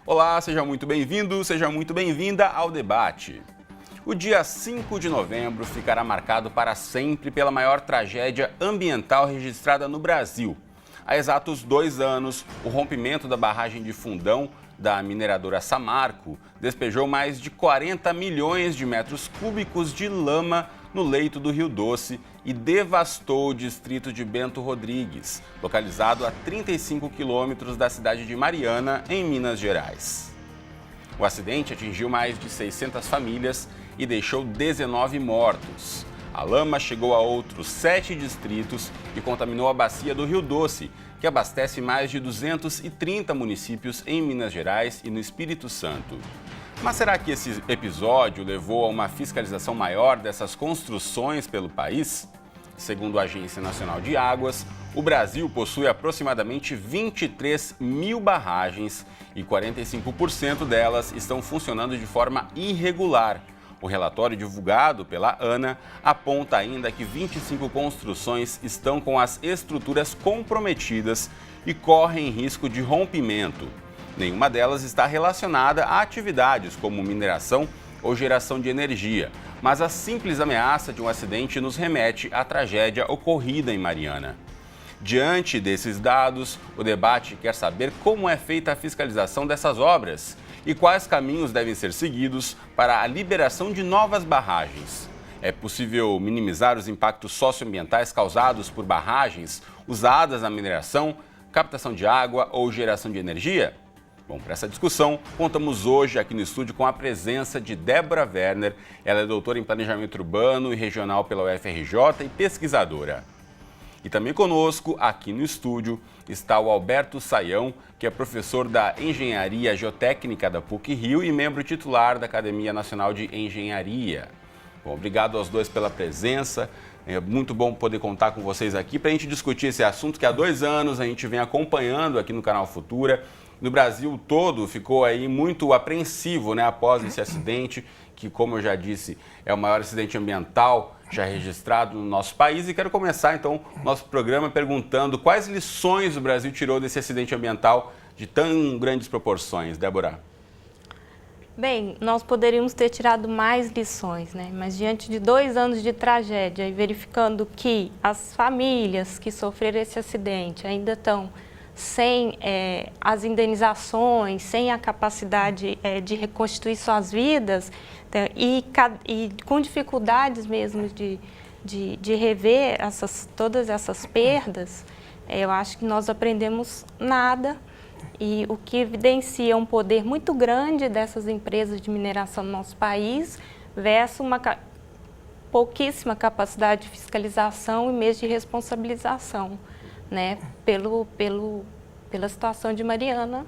Olá, seja muito bem-vindo, seja muito bem-vinda ao debate. O dia 5 de novembro ficará marcado para sempre pela maior tragédia ambiental registrada no Brasil. Há exatos 2 anos, o rompimento da barragem de Fundão da mineradora Samarco despejou mais de 40 milhões de metros cúbicos de lama no leito do Rio Doce e devastou o distrito de Bento Rodrigues, localizado a 35 quilômetros da cidade de Mariana, em Minas Gerais. O acidente atingiu mais de 600 famílias e deixou 19 mortos. A lama chegou a outros 7 distritos e contaminou a bacia do Rio Doce, que abastece mais de 230 municípios em Minas Gerais e no Espírito Santo. Mas será que esse episódio levou a uma fiscalização maior dessas construções pelo país? Segundo a Agência Nacional de Águas, o Brasil possui aproximadamente 23 mil barragens e 45% delas estão funcionando de forma irregular. O relatório divulgado pela ANA aponta ainda que 25 construções estão com as estruturas comprometidas e correm risco de rompimento. Nenhuma delas está relacionada a atividades como mineração ou geração de energia, mas a simples ameaça de um acidente nos remete à tragédia ocorrida em Mariana. Diante desses dados, o debate quer saber como é feita a fiscalização dessas obras e quais caminhos devem ser seguidos para a liberação de novas barragens. É possível minimizar os impactos socioambientais causados por barragens usadas na mineração, captação de água ou geração de energia? Bom, para essa discussão, contamos hoje aqui no estúdio com a presença de Débora Werner. Ela é doutora em Planejamento Urbano e Regional pela UFRJ e pesquisadora. E também conosco, aqui no estúdio, está o Alberto Saião, que é professor da Engenharia Geotécnica da PUC-Rio e membro titular da Academia Nacional de Engenharia. Bom, obrigado aos dois pela presença. É muito bom poder contar com vocês aqui para a gente discutir esse assunto que há 2 anos a gente vem acompanhando aqui no Canal Futura. No Brasil todo ficou aí muito apreensivo, né, após esse acidente, que, como eu já disse, é o maior acidente ambiental já registrado no nosso país. E quero começar, então, nosso programa perguntando quais lições o Brasil tirou desse acidente ambiental de tão grandes proporções. Débora. Bem, nós poderíamos ter tirado mais lições, né? Mas diante de 2 anos de tragédia e verificando que as famílias que sofreram esse acidente ainda estão sem as indenizações, sem a capacidade de reconstituir suas vidas e com dificuldades mesmo de rever todas essas perdas, eu acho que nós aprendemos nada, e o que evidencia um poder muito grande dessas empresas de mineração no nosso país versus uma pouquíssima capacidade de fiscalização e mesmo de responsabilização, né, pela situação de Mariana,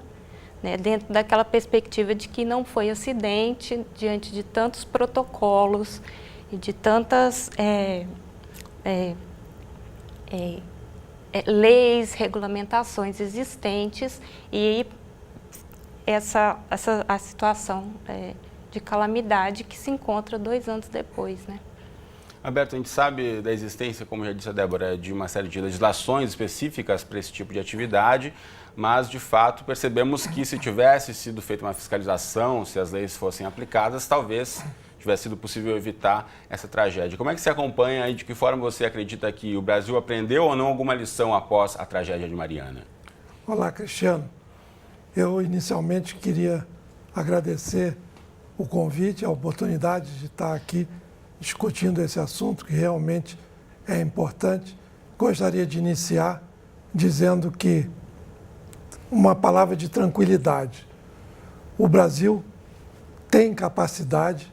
né, dentro daquela perspectiva de que não foi acidente, diante de tantos protocolos e de tantas leis, regulamentações existentes, e a situação de calamidade que se encontra 2 anos depois, né? Alberto, a gente sabe da existência, como já disse a Débora, de uma série de legislações específicas para esse tipo de atividade, mas, de fato, percebemos que se tivesse sido feita uma fiscalização, se as leis fossem aplicadas, talvez tivesse sido possível evitar essa tragédia. Como é que você acompanha e de que forma você acredita que o Brasil aprendeu ou não alguma lição após a tragédia de Mariana? Olá, Cristiano. Eu, inicialmente, queria agradecer o convite, a oportunidade de estar aqui discutindo esse assunto, que realmente é importante. Gostaria de iniciar dizendo que uma palavra de tranquilidade. O Brasil tem capacidade,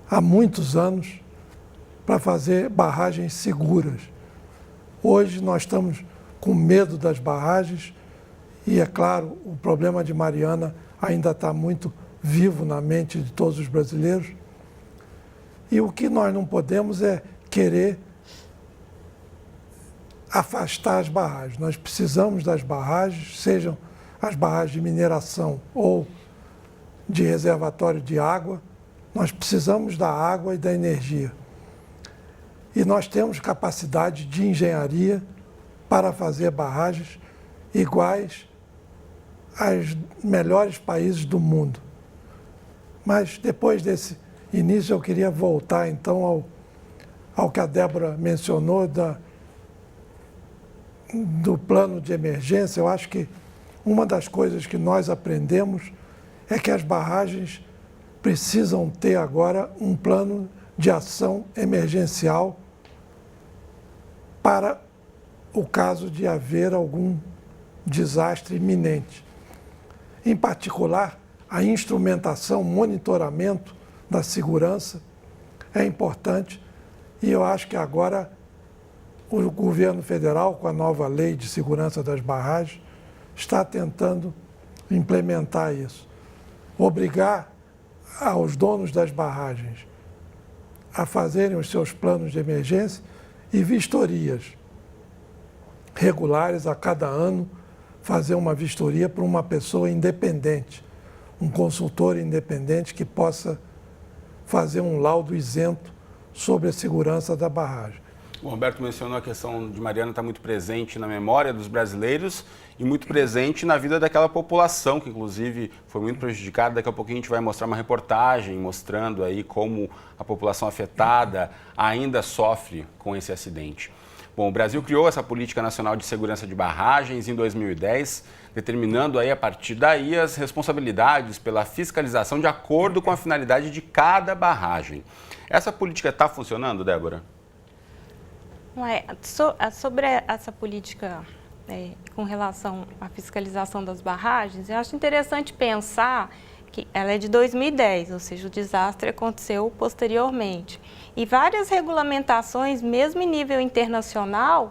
há muitos anos, para fazer barragens seguras. Hoje nós estamos com medo das barragens e, é claro, o problema de Mariana ainda está muito vivo na mente de todos os brasileiros. E o que nós não podemos é querer afastar as barragens. Nós precisamos das barragens, sejam as barragens de mineração ou de reservatório de água. Nós precisamos da água e da energia. e nós temos capacidade de engenharia para fazer barragens iguais aos melhores países do mundo. Mas depois desse início eu queria voltar então ao que a Débora mencionou do plano de emergência. Eu acho que uma das coisas que nós aprendemos é que as barragens precisam ter agora um plano de ação emergencial para o caso de haver algum desastre iminente. Em particular, a instrumentação, monitoramento da segurança é importante e eu acho que agora o governo federal, com a nova lei de segurança das barragens, está tentando implementar isso. Obrigar aos donos das barragens a fazerem os seus planos de emergência e vistorias regulares a cada ano, fazer uma vistoria para uma pessoa independente, um consultor independente que possa fazer um laudo isento sobre a segurança da barragem. O Roberto mencionou a questão de Mariana estar muito presente na memória dos brasileiros e muito presente na vida daquela população, que inclusive foi muito prejudicada. Daqui a pouquinho a gente vai mostrar uma reportagem mostrando aí como a população afetada ainda sofre com esse acidente. Bom, o Brasil criou essa Política Nacional de Segurança de Barragens em 2010, determinando aí a partir daí as responsabilidades pela fiscalização de acordo com a finalidade de cada barragem. Essa política está funcionando, Débora? Sobre essa política com relação à fiscalização das barragens, eu acho interessante pensar que ela é de 2010, ou seja, o desastre aconteceu posteriormente. E várias regulamentações, mesmo em nível internacional,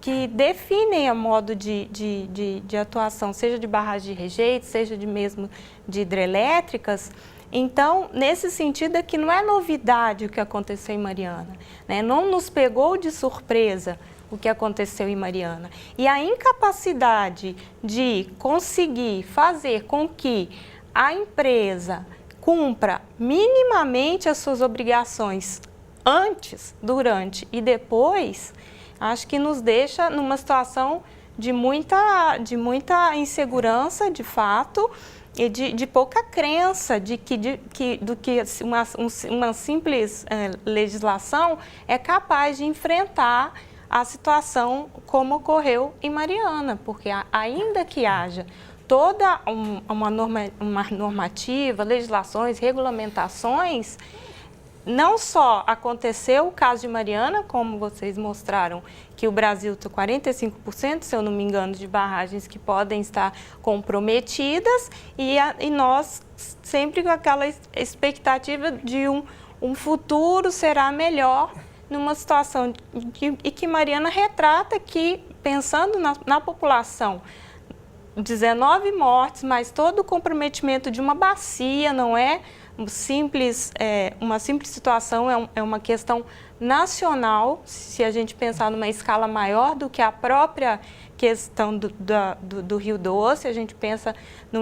que definem a modo de atuação, seja de barragem de rejeito, seja mesmo de hidrelétricas. Então, nesse sentido, é que não é novidade o que aconteceu em Mariana, né? Não nos pegou de surpresa o que aconteceu em Mariana. E a incapacidade de conseguir fazer com que a empresa cumpra minimamente as suas obrigações antes, durante e depois, acho que nos deixa numa situação de muita insegurança, de fato, e de pouca crença do que uma simples legislação é capaz de enfrentar a situação como ocorreu em Mariana, porque ainda que haja toda uma normativa, legislações, regulamentações, não só aconteceu o caso de Mariana, como vocês mostraram, que o Brasil tem 45%, se eu não me engano, de barragens que podem estar comprometidas, e nós sempre com aquela expectativa de um futuro será melhor numa situação e que Mariana retrata que, pensando na população, 19 mortes, mas todo o comprometimento de uma bacia, não é uma simples situação, é uma questão nacional, se a gente pensar numa escala maior do que a própria questão do Rio Doce, a gente pensa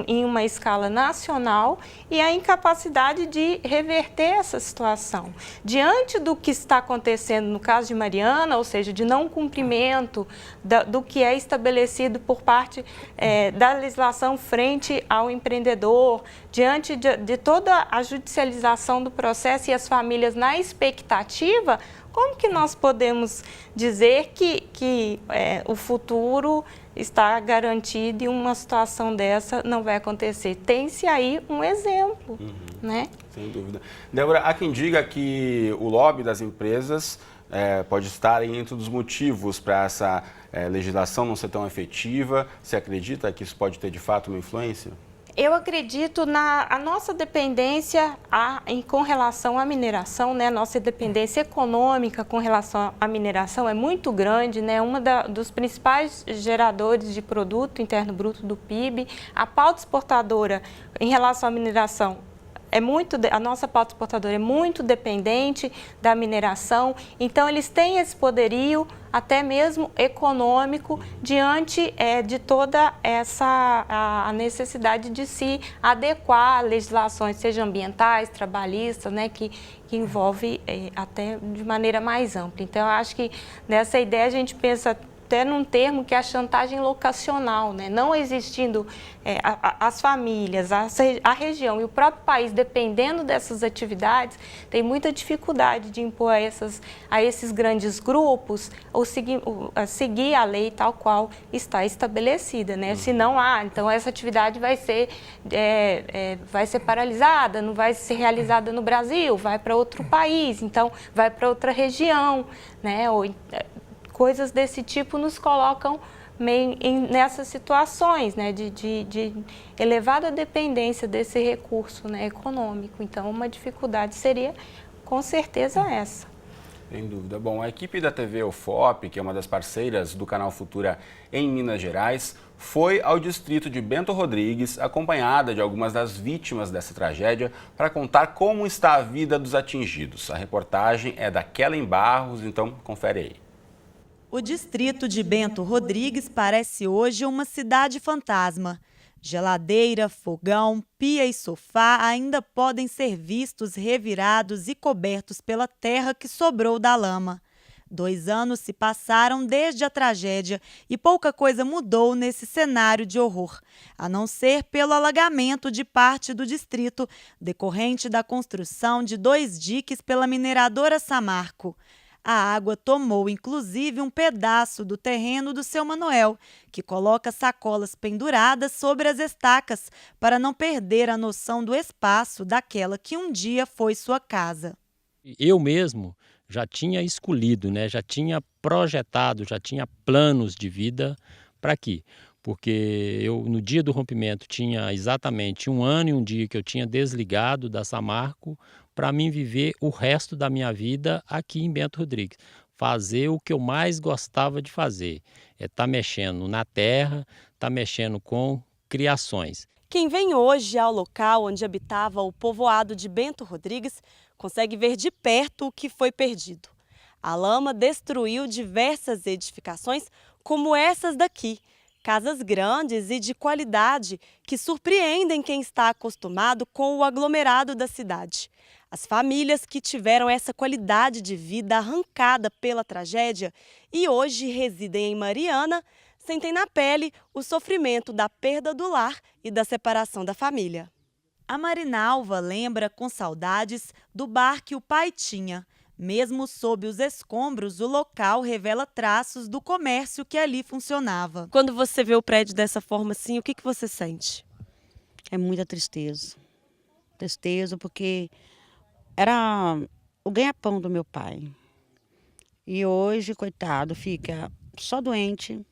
em uma escala nacional e a incapacidade de reverter essa situação. Diante do que está acontecendo no caso de Mariana, ou seja, de não cumprimento do que é estabelecido por parte da legislação frente ao empreendedor, diante de toda a judicialização do processo e as famílias na expectativa, como que nós podemos dizer que o futuro está garantido e uma situação dessa não vai acontecer? Tem-se aí um exemplo, né? Sem dúvida. Débora, há quem diga que o lobby das empresas pode estar entre dos motivos para essa legislação não ser tão efetiva. Você acredita que isso pode ter, de fato, uma influência? Eu acredito na nossa dependência com relação à mineração, né? Nossa dependência econômica com relação à mineração é muito grande, né? Dos principais geradores de produto interno bruto do PIB. A pauta exportadora em relação à mineração a nossa pauta exportadora é muito dependente da mineração, então eles têm esse poderio até mesmo econômico diante de toda a necessidade de se adequar a legislações, seja ambientais, trabalhistas, né, que envolve até de maneira mais ampla. Então, eu acho que nessa ideia a gente pensa até num termo que é a chantagem locacional, né? Não existindo as famílias, a região e o próprio país dependendo dessas atividades, tem muita dificuldade de impor a esses grandes grupos ou seguir a lei tal qual está estabelecida, né? Se não então essa atividade vai ser paralisada, não vai ser realizada no Brasil, vai para outro país, então vai para outra região, né? Coisas desse tipo nos colocam nessas situações, né, de elevada dependência desse recurso, né, econômico. Então, uma dificuldade seria, com certeza, essa. Sem dúvida. Bom, a equipe da TV UFOP, que é uma das parceiras do canal Futura em Minas Gerais, foi ao distrito de Bento Rodrigues, acompanhada de algumas das vítimas dessa tragédia, para contar como está a vida dos atingidos. A reportagem é da Kellen Barros, então confere aí. O distrito de Bento Rodrigues parece hoje uma cidade fantasma. Geladeira, fogão, pia e sofá ainda podem ser vistos revirados e cobertos pela terra que sobrou da lama. 2 anos se passaram desde a tragédia e pouca coisa mudou nesse cenário de horror, a não ser pelo alagamento de parte do distrito, decorrente da construção de 2 diques pela mineradora Samarco. A água tomou, inclusive, um pedaço do terreno do seu Manuel, que coloca sacolas penduradas sobre as estacas para não perder a noção do espaço daquela que um dia foi sua casa. Eu mesmo já tinha escolhido, né? Já tinha projetado, já tinha planos de vida para aqui. Porque eu, no dia do rompimento, tinha exatamente 1 ano e 1 dia que eu tinha desligado da Samarco para mim viver o resto da minha vida aqui em Bento Rodrigues. Fazer o que eu mais gostava de fazer. Estar mexendo na terra, estar mexendo com criações. Quem vem hoje ao local onde habitava o povoado de Bento Rodrigues consegue ver de perto o que foi perdido. A lama destruiu diversas edificações como essas daqui. Casas grandes e de qualidade que surpreendem quem está acostumado com o aglomerado da cidade. As famílias que tiveram essa qualidade de vida arrancada pela tragédia e hoje residem em Mariana, sentem na pele o sofrimento da perda do lar e da separação da família. A Marinalva lembra com saudades do bar que o pai tinha. Mesmo sob os escombros, o local revela traços do comércio que ali funcionava. Quando você vê o prédio dessa forma assim, o que você sente? É muita tristeza. Tristeza porque era o ganha-pão do meu pai. E hoje, coitado, fica só doente.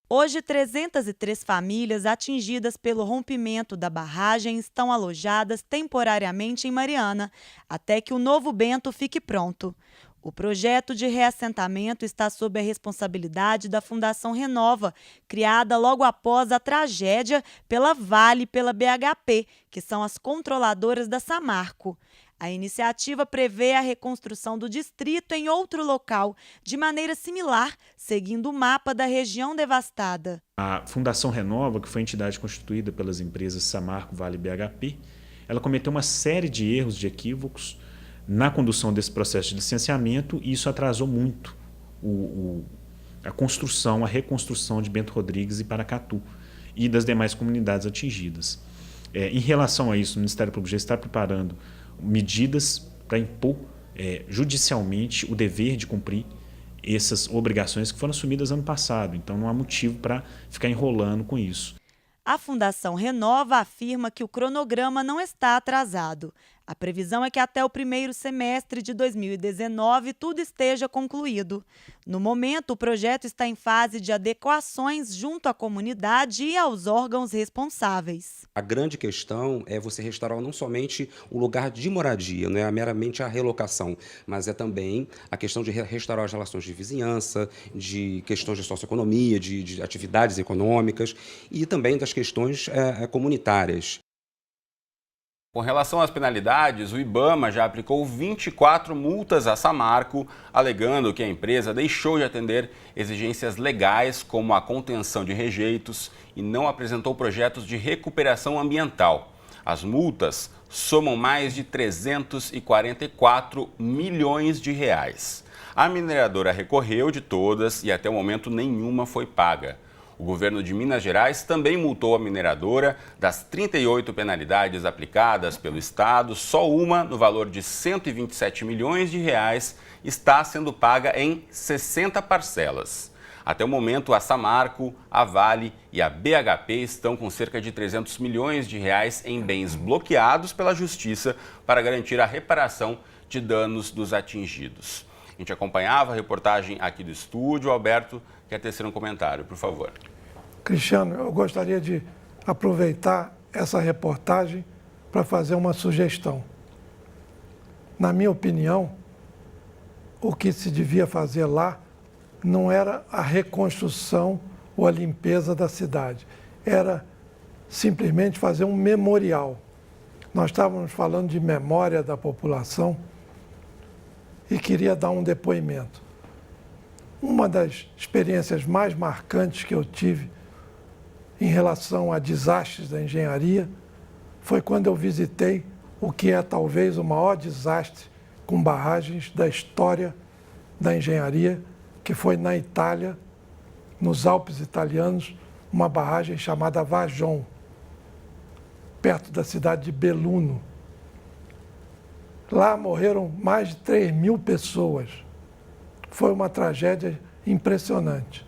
Hoje, 303 famílias atingidas pelo rompimento da barragem estão alojadas temporariamente em Mariana, até que o novo Bento fique pronto. O projeto de reassentamento está sob a responsabilidade da Fundação Renova, criada logo após a tragédia pela Vale e pela BHP, que são as controladoras da Samarco. A iniciativa prevê a reconstrução do distrito em outro local, de maneira similar, seguindo o mapa da região devastada. A Fundação Renova, que foi a entidade constituída pelas empresas Samarco, Vale e BHP, ela cometeu uma série de erros, de equívocos na condução desse processo de licenciamento e isso atrasou muito a construção, a reconstrução de Bento Rodrigues e Paracatu e das demais comunidades atingidas. Em relação a isso, o Ministério Público já está preparando medidas para impor judicialmente o dever de cumprir essas obrigações que foram assumidas ano passado. Então não há motivo para ficar enrolando com isso. A Fundação Renova afirma que o cronograma não está atrasado. A previsão é que até o primeiro semestre de 2019 tudo esteja concluído. No momento, o projeto está em fase de adequações junto à comunidade e aos órgãos responsáveis. A grande questão é você restaurar não somente o lugar de moradia, não é meramente a relocação, mas é também a questão de restaurar as relações de vizinhança, de questões de socioeconomia, de atividades econômicas e também das questões comunitárias. Com relação às penalidades, o IBAMA já aplicou 24 multas à Samarco, alegando que a empresa deixou de atender exigências legais como a contenção de rejeitos e não apresentou projetos de recuperação ambiental. As multas somam mais de 344 milhões de reais. A mineradora recorreu de todas e até o momento nenhuma foi paga. O governo de Minas Gerais também multou a mineradora. Das 38 penalidades aplicadas pelo Estado, só uma, no valor de 127 milhões de reais, está sendo paga em 60 parcelas. Até o momento, a Samarco, a Vale e a BHP estão com cerca de 300 milhões de reais em bens bloqueados pela Justiça para garantir a reparação de danos dos atingidos. A gente acompanhava a reportagem aqui do estúdio. Alberto quer tecer um comentário, por favor. Cristiano, eu gostaria de aproveitar essa reportagem para fazer uma sugestão. Na minha opinião, o que se devia fazer lá não era a reconstrução ou a limpeza da cidade, era simplesmente fazer um memorial. Nós estávamos falando de memória da população e queria dar um depoimento. Uma das experiências mais marcantes que eu tive em relação a desastres da engenharia foi quando eu visitei o que é talvez o maior desastre com barragens da história da engenharia, que foi na Itália, nos Alpes italianos, uma barragem chamada Vajon, perto da cidade de Belluno. Lá morreram mais de 3.000 pessoas. Foi uma tragédia impressionante.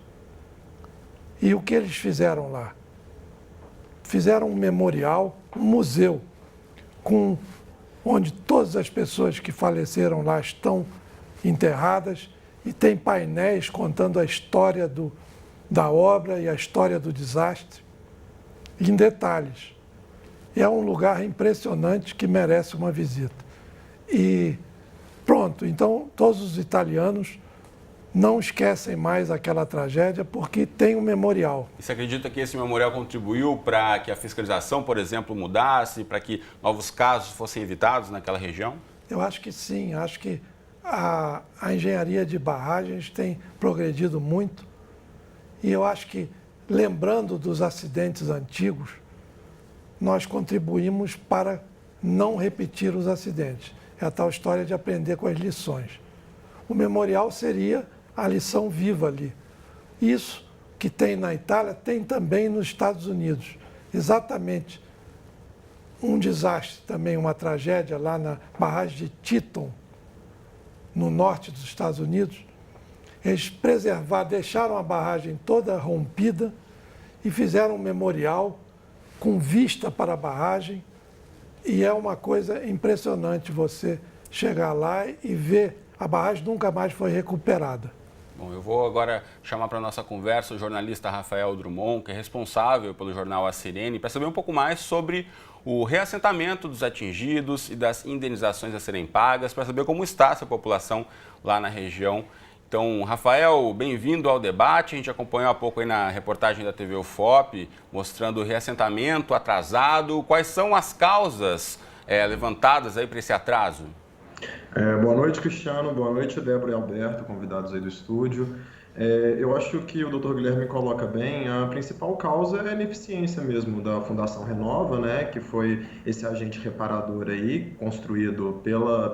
E o que eles fizeram lá? Fizeram um memorial, um museu, onde todas as pessoas que faleceram lá estão enterradas e tem painéis contando a história da obra e a história do desastre, em detalhes. É um lugar impressionante que merece uma visita. E pronto, então todos os italianos não esquecem mais aquela tragédia porque tem um memorial. E você acredita que esse memorial contribuiu para que a fiscalização, por exemplo, mudasse, para que novos casos fossem evitados naquela região? Eu acho que sim, acho que a engenharia de barragens tem progredido muito e eu acho que, lembrando dos acidentes antigos, nós contribuímos para não repetir os acidentes. É a tal história de aprender com as lições. O memorial seria a lição viva ali. Isso que tem na Itália tem também nos Estados Unidos. Exatamente um desastre, também uma tragédia lá na barragem de Teton, no norte dos Estados Unidos. Eles deixaram a barragem toda rompida e fizeram um memorial com vista para a barragem. E é uma coisa impressionante você chegar lá e ver a barragem nunca mais foi recuperada. Bom, eu vou agora chamar para a nossa conversa o jornalista Rafael Drummond, que é responsável pelo jornal A Sirene, para saber um pouco mais sobre o reassentamento dos atingidos e das indenizações a serem pagas, para saber como está essa população lá na região. Então, Rafael, bem-vindo ao debate. A gente acompanhou há pouco aí na reportagem da TV UFOP, mostrando o reassentamento atrasado. Quais são as causas levantadas aí para esse atraso? Boa noite, Cristiano. Boa noite, Débora e Alberto, convidados aí do estúdio. Eu acho que o Dr. Guilherme coloca bem, a principal causa é a ineficiência mesmo da Fundação Renova, né, que foi esse agente reparador aí, construído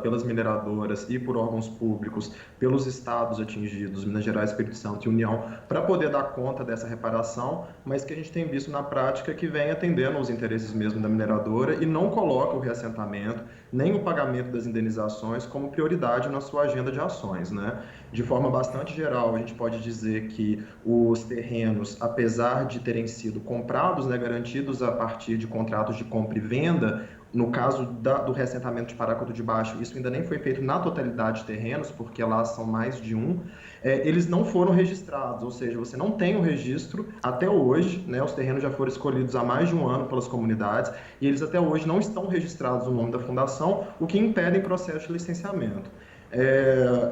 pelas mineradoras e por órgãos públicos, pelos estados atingidos, Minas Gerais, Espírito Santo e União, para poder dar conta dessa reparação, mas que a gente tem visto na prática que vem atendendo aos interesses mesmo da mineradora e não coloca o reassentamento, nem o pagamento das indenizações como prioridade na sua agenda de ações, né? De forma bastante geral, a gente pode dizer que os terrenos, apesar de terem sido comprados, né, garantidos a partir de contratos de compra e venda, no caso do reassentamento de Paracatu de Baixo, isso ainda nem foi feito na totalidade de terrenos, porque lá são mais de um, eles não foram registrados, ou seja, você não tem o registro até hoje, né, os terrenos já foram escolhidos há mais de um ano pelas comunidades, e eles até hoje não estão registrados no nome da fundação, o que impede o processo de licenciamento.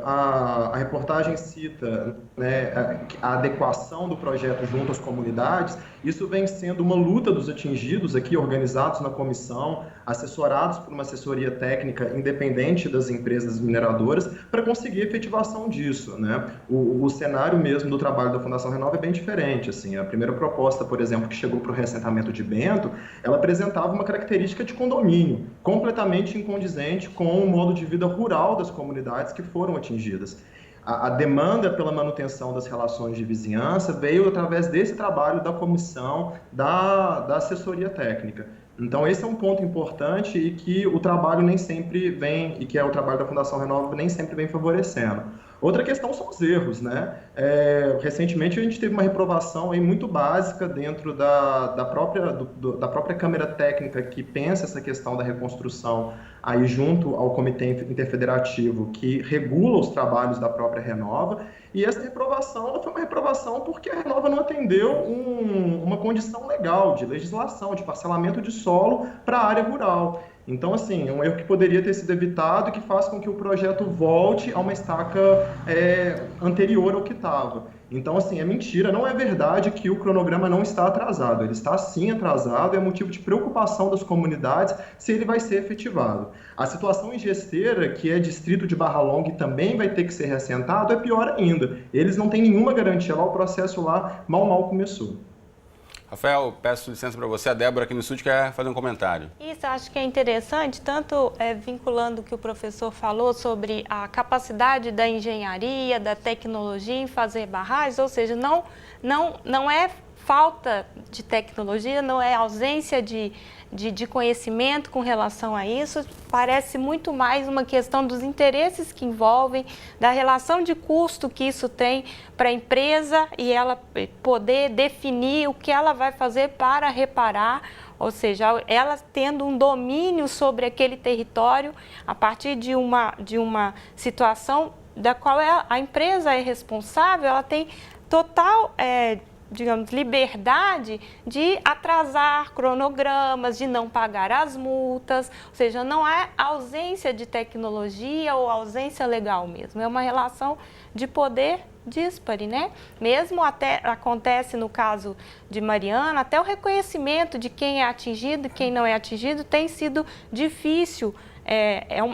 A reportagem cita, né, a adequação do projeto junto às comunidades. Isso vem sendo uma luta dos atingidos aqui, organizados na comissão assessorados por uma assessoria técnica independente das empresas mineradoras para conseguir a efetivação disso, né? O cenário mesmo do trabalho da Fundação Renova é bem diferente, assim. A primeira proposta, por exemplo, que chegou para o reassentamento de Bento, ela apresentava uma característica de condomínio, completamente incondizente com o modo de vida rural das comunidades que foram atingidas. A demanda pela manutenção das relações de vizinhança veio através desse trabalho da comissão, da assessoria técnica. Então, esse é um ponto importante e que o trabalho nem sempre vem, e que é o trabalho da Fundação Renova, nem sempre vem favorecendo. Outra questão são os erros, né? Recentemente a gente teve uma reprovação aí muito básica dentro da própria Câmara Técnica que pensa essa questão da reconstrução aí junto ao Comitê Interfederativo que regula os trabalhos da própria Renova, e essa reprovação ela foi uma reprovação porque a Renova não atendeu uma condição legal de legislação, de parcelamento de solo para a área rural. Então, assim, é um erro que poderia ter sido evitado e que faz com que o projeto volte a uma estaca anterior ao que estava. Então, assim, é mentira, não é verdade que o cronograma não está atrasado. Ele está, sim, atrasado, é motivo de preocupação das comunidades se ele vai ser efetivado. A situação em Gesteira, que é distrito de Barra Longa e também vai ter que ser reassentado, é pior ainda. Eles não têm nenhuma garantia lá, o processo lá mal começou. Rafael, peço licença para você. A Débora aqui no estúdio quer fazer um comentário. Isso, acho que é interessante, tanto vinculando o que o professor falou sobre a capacidade da engenharia, da tecnologia em fazer barragens, ou seja, não é falta de tecnologia, não é ausência de conhecimento com relação a isso, parece muito mais uma questão dos interesses que envolvem, da relação de custo que isso tem para a empresa e ela poder definir o que ela vai fazer para reparar, ou seja, ela tendo um domínio sobre aquele território a partir de uma situação da qual a empresa é responsável, ela tem total digamos, liberdade de atrasar cronogramas, de não pagar as multas, ou seja, não há ausência de tecnologia ou ausência legal mesmo, é uma relação de poder díspare, né? Mesmo até acontece no caso de Mariana, até o reconhecimento de quem é atingido e quem não é atingido tem sido difícil,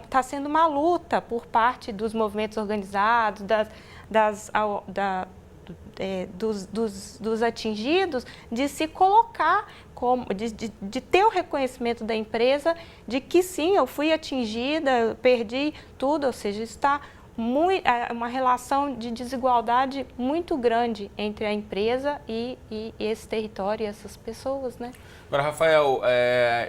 está sendo uma luta por parte dos movimentos organizados, dos atingidos, de se colocar, de ter o reconhecimento da empresa de que sim, eu fui atingida, eu perdi tudo, ou seja, está uma relação de desigualdade muito grande entre a empresa e esse território e essas pessoas, né? Agora, Rafael,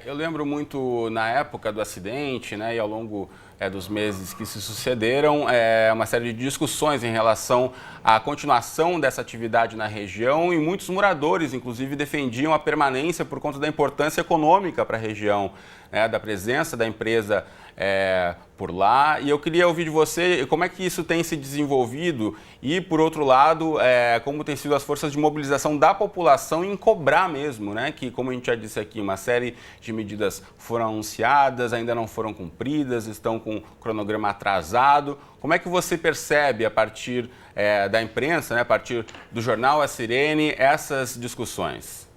eu lembro muito na época do acidente, né, e ao longo dos meses que se sucederam, uma série de discussões em relação à continuação dessa atividade na região e muitos moradores, inclusive, defendiam a permanência por conta da importância econômica para a região, né, da presença da empresa por lá. E eu queria ouvir de você como é que isso tem se desenvolvido e, por outro lado, como tem sido as forças de mobilização da população em cobrar mesmo, né, que, como a gente já disse aqui, uma série de medidas foram anunciadas, ainda não foram cumpridas, estão com cronograma atrasado. Como é que você percebe, a partir da imprensa, né, a partir do jornal A Sirene, essas discussões?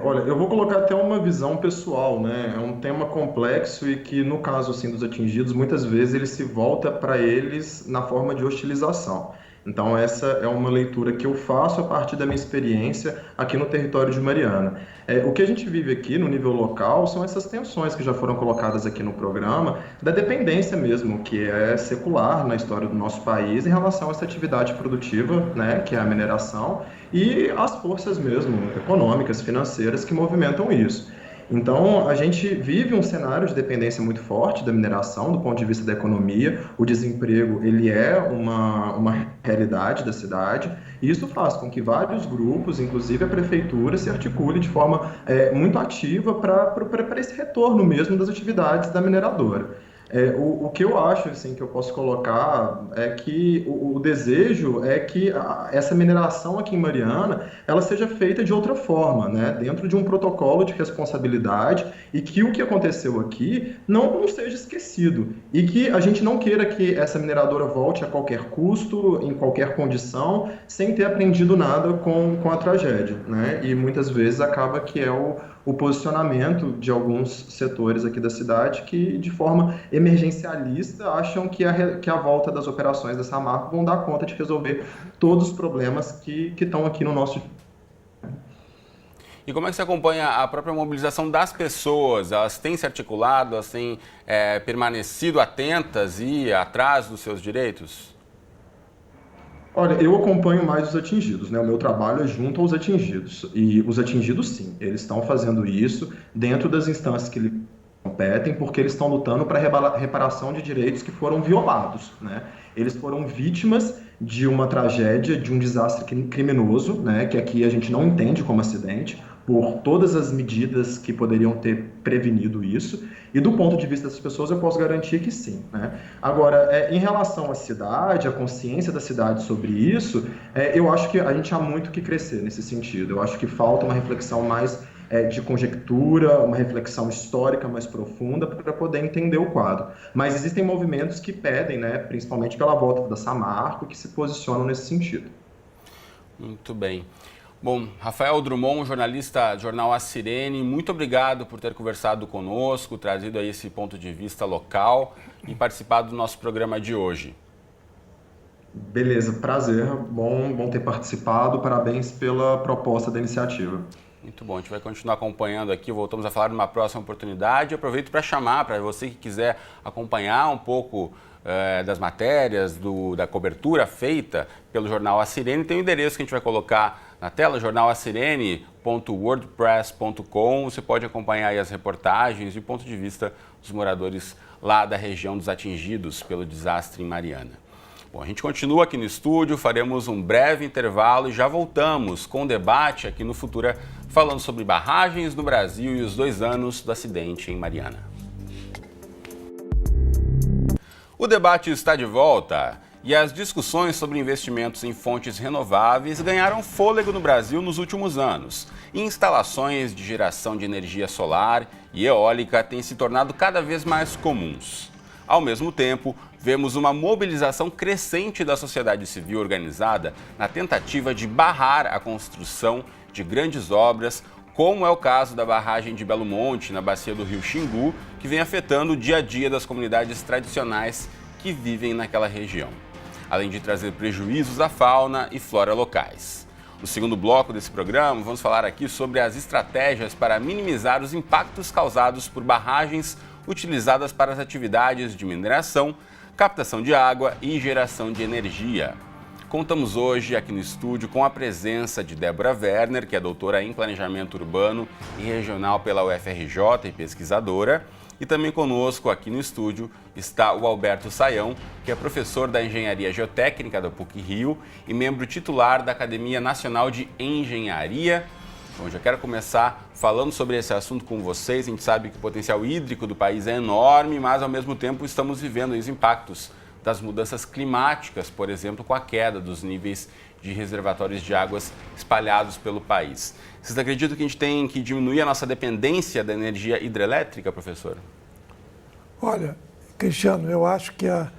Olha, eu vou colocar até uma visão pessoal, né? É um tema complexo e que, no caso assim, dos atingidos, muitas vezes ele se volta para eles na forma de hostilização. Então, essa é uma leitura que eu faço a partir da minha experiência aqui no território de Mariana. O que a gente vive aqui no nível local são essas tensões que já foram colocadas aqui no programa, da dependência mesmo, que é secular na história do nosso país em relação a essa atividade produtiva, né, que é a mineração, e as forças mesmo econômicas, financeiras que movimentam isso. Então, a gente vive um cenário de dependência muito forte da mineração, do ponto de vista da economia. O desemprego, ele é uma realidade da cidade, e isso faz com que vários grupos, inclusive a prefeitura, se articule de forma muito ativa para esse retorno mesmo das atividades da mineradora. O que eu acho assim, que eu posso colocar é que o desejo é que essa mineração aqui em Mariana ela seja feita de outra forma, né? Dentro de um protocolo de responsabilidade, e que o que aconteceu aqui não seja esquecido, e que a gente não queira que essa mineradora volte a qualquer custo, em qualquer condição, sem ter aprendido nada com a tragédia, né? E muitas vezes acaba que é o o posicionamento de alguns setores aqui da cidade que, de forma emergencialista, acham que a volta das operações da Samarco vão dar conta de resolver todos os problemas que estão aqui no nosso. E como é que você acompanha a própria mobilização das pessoas? Elas têm se articulado, elas têm permanecido atentas e atrás dos seus direitos? Olha, eu acompanho mais os atingidos, né? O meu trabalho é junto aos atingidos. E os atingidos, sim, eles estão fazendo isso dentro das instâncias que lhe competem, porque eles estão lutando para reparação de direitos que foram violados, né? Eles foram vítimas de uma tragédia, de um desastre criminoso, né? Que aqui a gente não entende como acidente, por todas as medidas que poderiam ter prevenido isso. E do ponto de vista das pessoas, eu posso garantir que sim, né? Agora, em relação à cidade, a consciência da cidade sobre isso, eu acho que a gente há muito que crescer nesse sentido. Eu acho que falta uma reflexão mais de conjectura, uma reflexão histórica mais profunda para poder entender o quadro. Mas existem movimentos que pedem, né, principalmente pela volta da Samarco, que se posicionam nesse sentido. Muito bem. Bom, Rafael Drummond, jornalista do jornal A Sirene, muito obrigado por ter conversado conosco, trazido aí esse ponto de vista local e participado do nosso programa de hoje. Beleza, prazer, bom ter participado, parabéns pela proposta da iniciativa. Muito bom, a gente vai continuar acompanhando aqui, voltamos a falar numa próxima oportunidade. Aproveito para chamar, para você que quiser acompanhar um pouco das matérias, da cobertura feita pelo jornal A Sirene, tem o endereço que a gente vai colocar na tela, jornalacirene.wordpress.com. Você pode acompanhar aí as reportagens e o ponto de vista dos moradores lá da região dos atingidos pelo desastre em Mariana. Bom, a gente continua aqui no estúdio, faremos um breve intervalo e já voltamos com o debate aqui no Futura, falando sobre barragens no Brasil e os 2 anos do acidente em Mariana. O debate está de volta e as discussões sobre investimentos em fontes renováveis ganharam fôlego no Brasil nos últimos anos. Instalações de geração de energia solar e eólica têm se tornado cada vez mais comuns. Ao mesmo tempo, vemos uma mobilização crescente da sociedade civil organizada na tentativa de barrar a construção de grandes obras, como é o caso da barragem de Belo Monte, na bacia do rio Xingu, que vem afetando o dia a dia das comunidades tradicionais que vivem naquela região, além de trazer prejuízos à fauna e flora locais. No segundo bloco desse programa, vamos falar aqui sobre as estratégias para minimizar os impactos causados por barragens utilizadas para as atividades de mineração, captação de água e geração de energia. Contamos hoje aqui no estúdio com a presença de Débora Werner, que é doutora em Planejamento Urbano e Regional pela UFRJ e pesquisadora. E também conosco aqui no estúdio está o Alberto Saião, que é professor da Engenharia Geotécnica da PUC-Rio e membro titular da Academia Nacional de Engenharia. Bom, já quero começar falando sobre esse assunto com vocês. A gente sabe que o potencial hídrico do país é enorme, mas ao mesmo tempo estamos vivendo os impactos das mudanças climáticas, por exemplo, com a queda dos níveis de reservatórios de águas espalhados pelo país. Vocês acreditam que a gente tem que diminuir a nossa dependência da energia hidrelétrica, professor? Olha, Cristiano, eu acho que a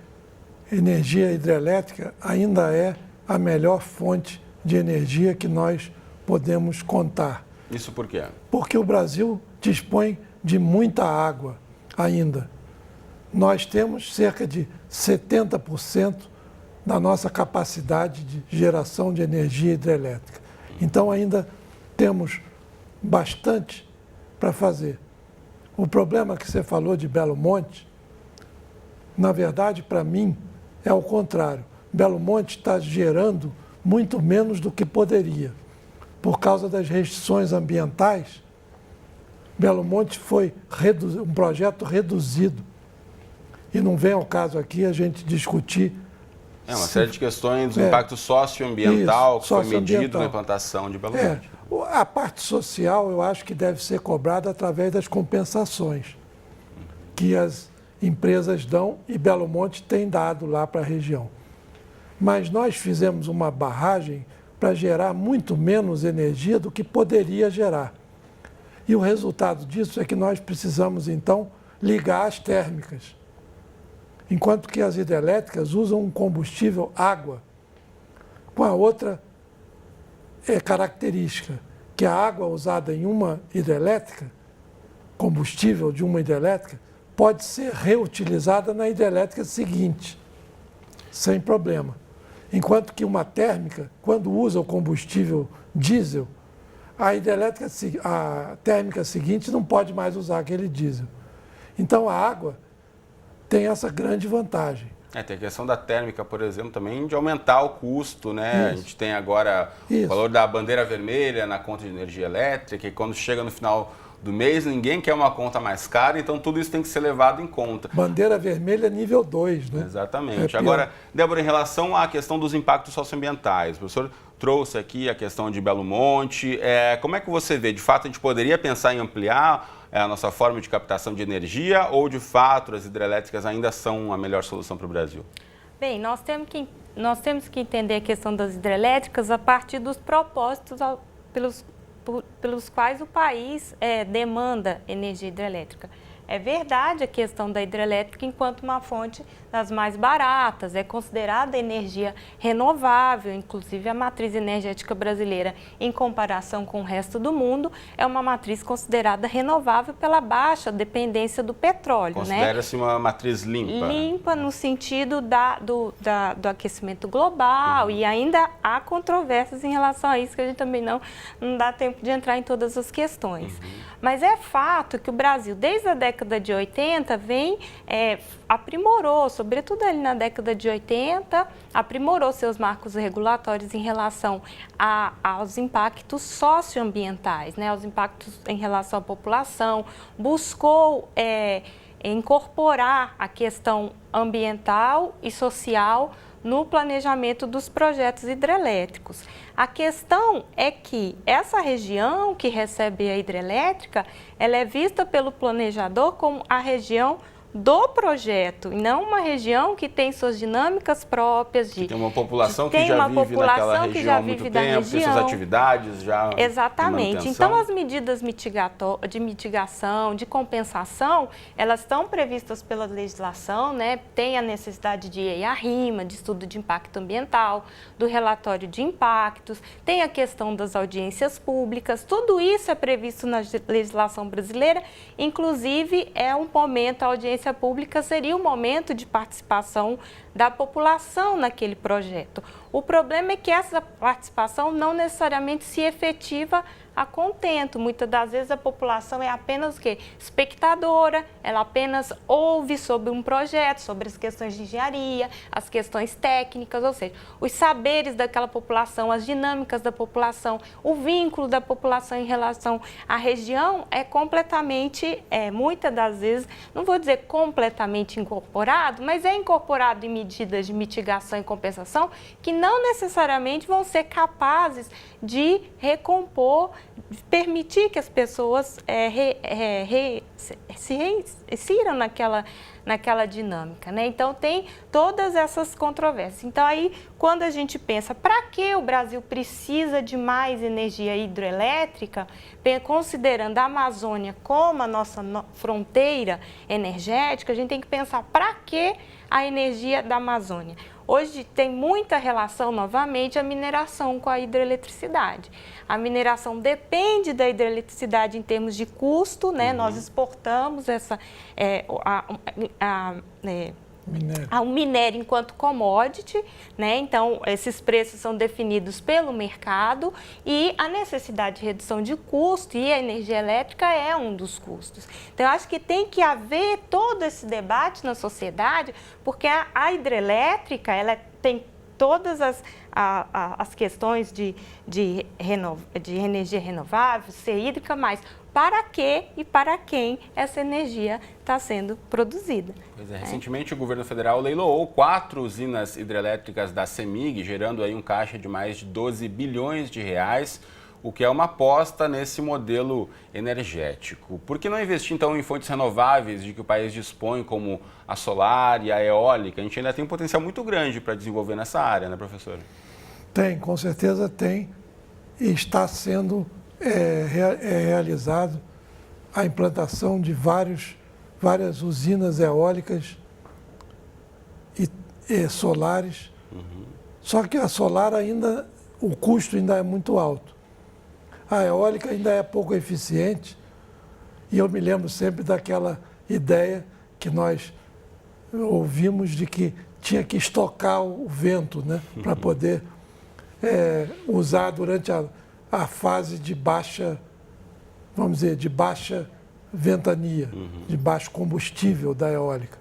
energia hidrelétrica ainda é a melhor fonte de energia que nós podemos contar. Isso por quê? Porque o Brasil dispõe de muita água ainda. Nós temos cerca de 70% da nossa capacidade de geração de energia hidrelétrica. Então ainda temos bastante para fazer. O problema que você falou de Belo Monte, na verdade, para mim, é o contrário. Belo Monte está gerando muito menos do que poderia. Por causa das restrições ambientais, Belo Monte foi um projeto reduzido. E não vem ao caso aqui a gente discutir... É uma série de questões do impacto socioambiental que foi medido na implantação de Belo Monte. A parte social eu acho que deve ser cobrada através das compensações que as empresas dão e Belo Monte tem dado lá para a região. Mas nós fizemos uma barragem para gerar muito menos energia do que poderia gerar. E o resultado disso é que nós precisamos, então, ligar as térmicas. Enquanto que as hidrelétricas usam um combustível água, com a outra característica, que a água usada em uma hidrelétrica, combustível de uma hidrelétrica, pode ser reutilizada na hidrelétrica seguinte, sem problema. Enquanto que uma térmica, quando usa o combustível diesel, a térmica seguinte não pode mais usar aquele diesel. Então a água tem essa grande vantagem. Tem a questão da térmica, por exemplo, também de aumentar o custo, né? Isso. A gente tem agora o valor da bandeira vermelha na conta de energia elétrica, e quando chega no final do mês, ninguém quer uma conta mais cara, então tudo isso tem que ser levado em conta. Bandeira vermelha nível 2, né? Exatamente. Agora, Débora, em relação à questão dos impactos socioambientais, o professor trouxe aqui a questão de Belo Monte, como é que você vê? De fato, a gente poderia pensar em ampliar a nossa forma de captação de energia ou, de fato, as hidrelétricas ainda são a melhor solução para o Brasil? Bem, nós temos que entender a questão das hidrelétricas a partir dos propósitos pelos quais o país demanda energia hidrelétrica. É verdade a questão da hidrelétrica enquanto uma fonte das mais baratas, é considerada energia renovável, inclusive a matriz energética brasileira, em comparação com o resto do mundo, é uma matriz considerada renovável pela baixa dependência do petróleo. Considera-se uma matriz limpa. Limpa no sentido do aquecimento global, e ainda há controvérsias em relação a isso, que a gente também não dá tempo de entrar em todas as questões. Mas é fato que o Brasil, desde a década de 80, aprimorou, sobretudo ali na década de 80, aprimorou seus marcos regulatórios em relação aos impactos socioambientais, né, aos impactos em relação à população, buscou incorporar a questão ambiental e social no planejamento dos projetos hidrelétricos. A questão é que essa região que recebe a hidrelétrica, ela é vista pelo planejador como a região do projeto, e não uma região que tem suas dinâmicas próprias. Tem uma população que já vive naquela região há muito tempo, tem suas atividades já. Exatamente. Então, as medidas de mitigação, de compensação, elas estão previstas pela legislação, né? Tem a necessidade de EIA-RIMA, de estudo de impacto ambiental, do relatório de impactos, tem a questão das audiências públicas, tudo isso é previsto na legislação brasileira, inclusive é um momento, a audiência pública seria o momento de participação da população naquele projeto. O problema é que essa participação não necessariamente se efetiva a contento. Muitas das vezes a população é apenas o quê? Espectadora, ela apenas ouve sobre um projeto, sobre as questões de engenharia, as questões técnicas, ou seja, os saberes daquela população, as dinâmicas da população, o vínculo da população em relação à região é completamente, muitas das vezes, não vou dizer completamente incorporado, mas é incorporado em medidas de mitigação e compensação que não necessariamente vão ser capazes de recompor, permitir que as pessoas se insiram naquela dinâmica, né? Então, tem todas essas controvérsias. Então, aí, quando a gente pensa, para que o Brasil precisa de mais energia hidrelétrica, considerando a Amazônia como a nossa fronteira energética, a gente tem que pensar para que a energia da Amazônia. Hoje tem muita relação, novamente, a mineração com a hidroeletricidade. A mineração depende da hidroeletricidade em termos de custo, né? Nós exportamos o minério enquanto commodity, né? Então, esses preços são definidos pelo mercado e a necessidade de redução de custo e a energia elétrica é um dos custos. Então, eu acho que tem que haver todo esse debate na sociedade, porque a hidrelétrica, ela tem todas as questões de energia renovável, ser hídrica, mas para que e para quem essa energia está sendo produzida. Pois é, recentemente o governo federal leiloou 4 usinas hidrelétricas da CEMIG, gerando aí um caixa de mais de 12 bilhões de reais, o que é uma aposta nesse modelo energético. Por que não investir, então, em fontes renováveis de que o país dispõe, como a solar e a eólica? A gente ainda tem um potencial muito grande para desenvolver nessa área, né, professor? Tem, com certeza tem, e está sendo realizado a implantação de várias usinas eólicas e solares. Só que a solar ainda, o custo ainda é muito alto. a eólica ainda é pouco eficiente. E eu me lembro sempre daquela ideia que nós ouvimos de que tinha que estocar o vento, né, para poder usar durante a fase de baixa, vamos dizer, de baixa ventania, de baixo combustível da eólica.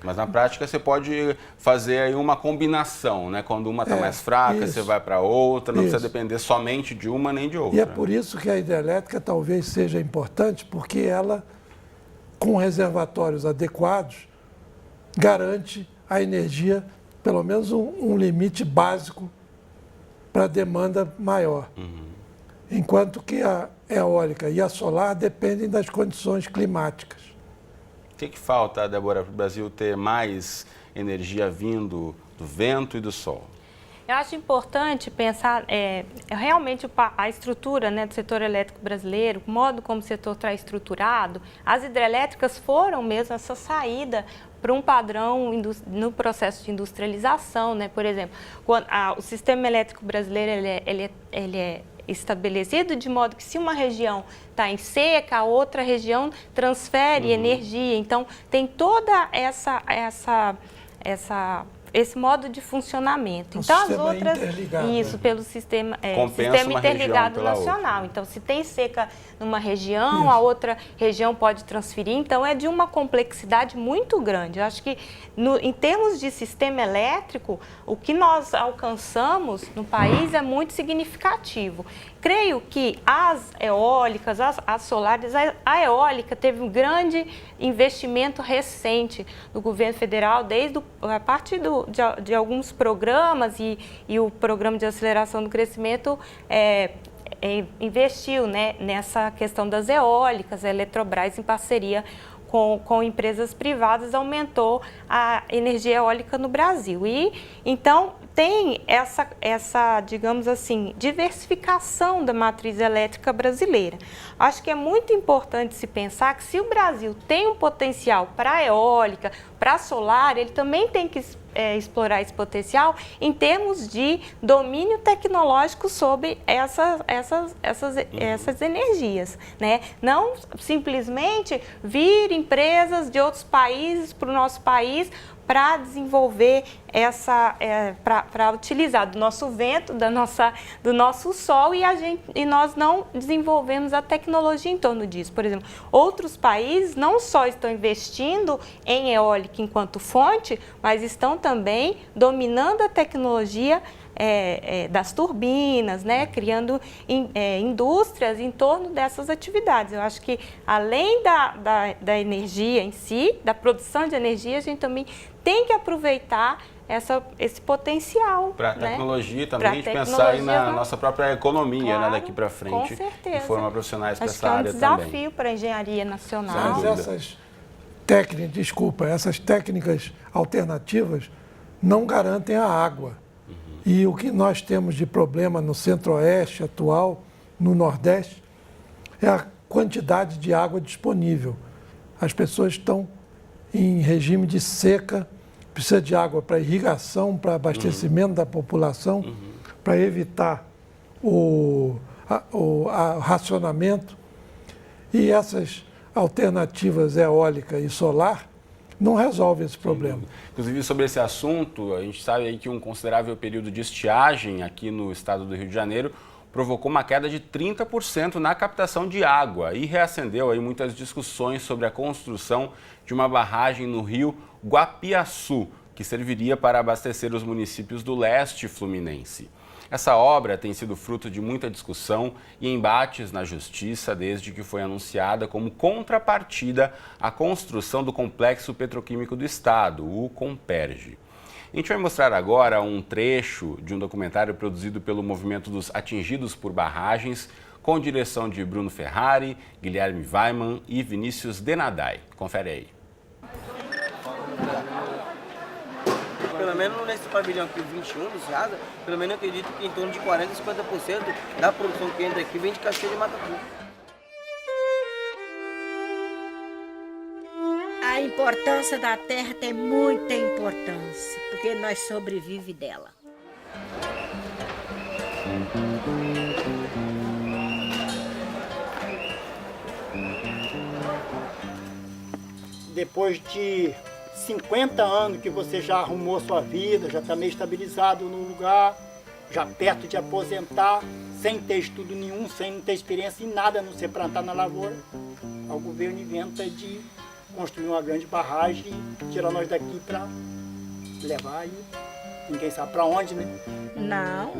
Mas na prática você pode fazer aí uma combinação, né? Quando uma está mais fraca, isso, você vai para outra, não precisa isso. depender somente de uma nem de outra. E é por isso que a hidrelétrica talvez seja importante, porque ela, com reservatórios adequados, garante a energia, pelo menos um limite básico para a demanda maior. Enquanto que a eólica e a solar dependem das condições climáticas. O que falta, Débora, para o Brasil ter mais energia vindo do vento e do sol? Eu acho importante pensar realmente a estrutura, né, do setor elétrico brasileiro, o modo como o setor está estruturado. As hidrelétricas foram mesmo essa saída para um padrão no processo de industrialização, né? Por exemplo, o sistema elétrico brasileiro ele é estabelecido de modo que se uma região está em seca, a outra região transfere energia. Então, tem toda esse modo de funcionamento. Então, as outras, isso, pelo sistema interligado nacional. Então, se tem seca numa região, a outra região pode transferir. Então, é de uma complexidade muito grande. Eu acho que, em termos de sistema elétrico, o que nós alcançamos no país é muito significativo. Creio que as eólicas, as solares, a eólica teve um grande investimento recente do governo federal, desde a partir de alguns programas e o programa de aceleração do crescimento investiu, né, nessa questão das eólicas. A Eletrobras, em parceria com empresas privadas, aumentou a energia eólica no Brasil. E então tem essa, digamos assim, diversificação da matriz elétrica brasileira. Acho que é muito importante se pensar que se o Brasil tem um potencial para a eólica, para a solar, ele também tem que explorar esse potencial em termos de domínio tecnológico sobre essas energias, né? Não simplesmente vir empresas de outros países para o nosso país para desenvolver para utilizar do nosso vento, do nosso sol, e nós não desenvolvemos a tecnologia em torno disso. Por exemplo, outros países não só estão investindo em eólica enquanto fonte, mas estão também dominando a tecnologia das turbinas, né? Criando indústrias em torno dessas atividades. Eu acho que, além da energia em si, da produção de energia, a gente também tem que aproveitar esse potencial. Para a tecnologia também, a gente pensar aí na nossa própria economia, né, daqui para frente. Com certeza. E formar profissionais para essa área também. É um desafio para a engenharia nacional. Mas essas técnicas alternativas não garantem a água. E o que nós temos de problema no centro-oeste atual, no nordeste, é a quantidade de água disponível. As pessoas estão em regime de seca, precisa de água para irrigação, para abastecimento da população, para evitar o racionamento. E essas alternativas eólica e solar não resolvem esse problema. Inclusive, sobre esse assunto, a gente sabe aí que um considerável período de estiagem aqui no estado do Rio de Janeiro provocou uma queda de 30% na captação de água e reacendeu aí muitas discussões sobre a construção de uma barragem no rio Guapiaçu, que serviria para abastecer os municípios do leste fluminense. Essa obra tem sido fruto de muita discussão e embates na justiça desde que foi anunciada como contrapartida à construção do Complexo Petroquímico do Estado, o Comperj. A gente vai mostrar agora um trecho de um documentário produzido pelo Movimento dos Atingidos por Barragens, com direção de Bruno Ferrari, Guilherme Weimann e Vinícius Denadai. Confere aí. Pelo menos nesse pavilhão aqui, 21 do Ceasa, pelo menos eu acredito que em torno de 40% a 50% da produção que entra aqui vem de Cachoeira de Matapu. A importância da terra tem muita importância, porque nós sobrevivemos dela. depois de 50 anos que você já arrumou sua vida, já está meio estabilizado no lugar, já perto de aposentar, sem ter estudo nenhum, sem não ter experiência em nada, a não ser plantar na lavoura, o governo inventa de construir uma grande barragem e tirar nós daqui para levar e ninguém sabe para onde, né? Não.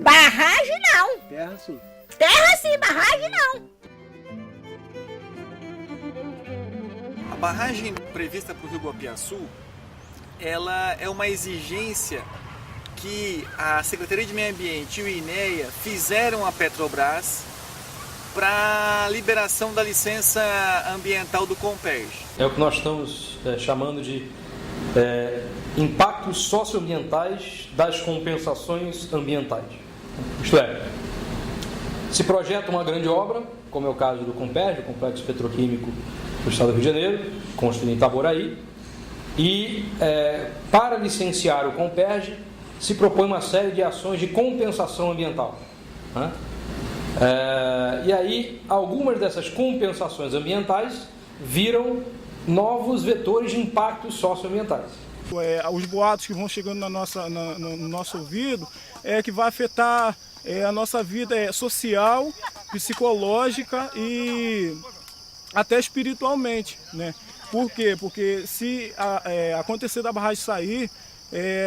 Barragem não. Terra sim. Terra sim, barragem não. A barragem prevista para o Rio Guapiaçu, ela é uma exigência que a Secretaria de Meio Ambiente e o INEA fizeram à Petrobras para a liberação da licença ambiental do Comperj. É o que nós estamos chamando de impactos socioambientais das compensações ambientais. Isto é, se projeta uma grande obra, como é o caso do Comperj, o Complexo Petroquímico do Estado do Rio de Janeiro, construído em Itaboraí, e para licenciar o Comperj se propõe uma série de ações de compensação ambiental, né? E aí, algumas dessas compensações ambientais viram novos vetores de impactos socioambientais. Os boatos que vão chegando no nosso ouvido é que vai afetar a nossa vida social, psicológica e até espiritualmente, né? Por quê? Porque se acontecer da barragem sair,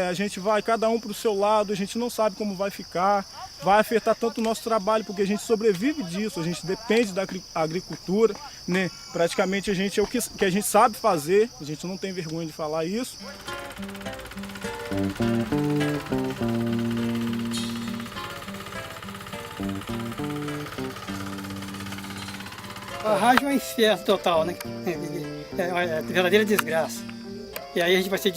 a gente vai cada um para o seu lado, a gente não sabe como vai ficar, vai afetar tanto o nosso trabalho, porque a gente sobrevive disso, a gente depende da agricultura, né? Praticamente a gente é o que a gente sabe fazer, a gente não tem vergonha de falar isso. A barragem é um inferno total, né? É uma verdadeira desgraça. E aí a gente vai ser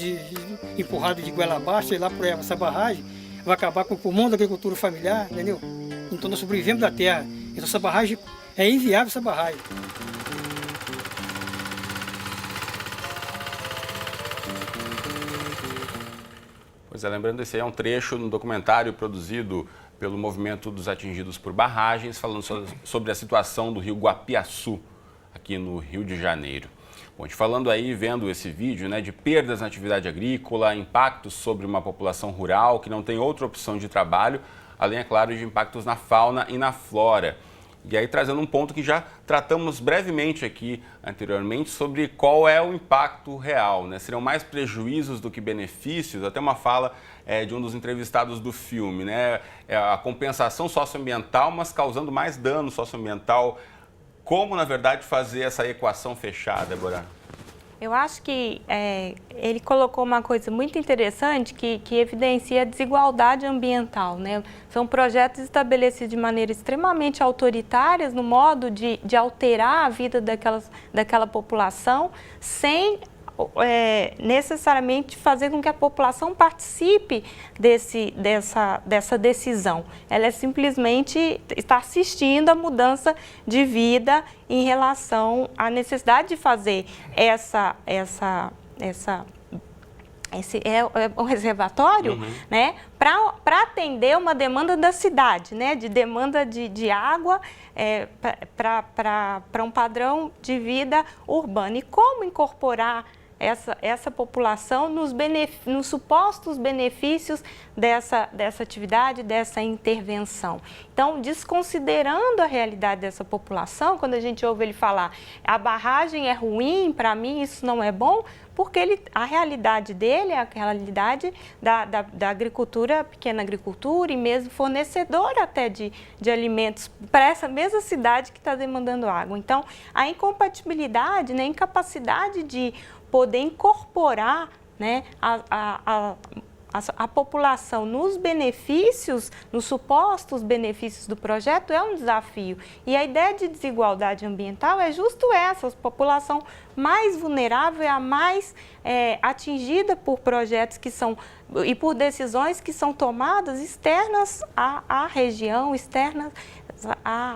empurrado de goela abaixo, e lá por essa barragem vai acabar com o pulmão da agricultura familiar, entendeu? Então nós sobrevivemos da terra. Então essa barragem, é inviável essa barragem. Pois é, lembrando, esse aí é um trecho no documentário produzido pelo Movimento dos Atingidos por Barragens, falando sobre a situação do rio Guapiaçu, aqui no Rio de Janeiro. Bom, a gente falando aí, vendo esse vídeo, né, de perdas na atividade agrícola, impactos sobre uma população rural que não tem outra opção de trabalho, além, é claro, de impactos na fauna e na flora. E aí trazendo um ponto que já tratamos brevemente aqui anteriormente sobre qual é o impacto real, né? Seriam mais prejuízos do que benefícios, até uma fala de um dos entrevistados do filme, né? A compensação socioambiental, mas causando mais dano socioambiental. Como, na verdade, fazer essa equação fechada, Débora? Eu acho que ele colocou uma coisa muito interessante que evidencia a desigualdade ambiental, né? São projetos estabelecidos de maneira extremamente autoritárias no modo de alterar a vida daquela população sem necessariamente fazer com que a população participe dessa decisão. Ela simplesmente está assistindo a mudança de vida em relação à necessidade de fazer esse um reservatório, né, para atender uma demanda da cidade, né, de demanda de água para um padrão de vida urbano. E como incorporar essa população nos supostos benefícios dessa atividade, dessa intervenção. Então, desconsiderando a realidade dessa população, quando a gente ouve ele falar a barragem é ruim, para mim isso não é bom, porque a realidade dele é a realidade da agricultura, pequena agricultura e mesmo fornecedora até de alimentos para essa mesma cidade que está demandando água. Então, a incompatibilidade, né, a incapacidade de poder incorporar, né, a população nos benefícios, nos supostos benefícios do projeto é um desafio. E a ideia de desigualdade ambiental é justo essa, a população mais vulnerável é a mais atingida por projetos que são e por decisões que são tomadas externas à região, externas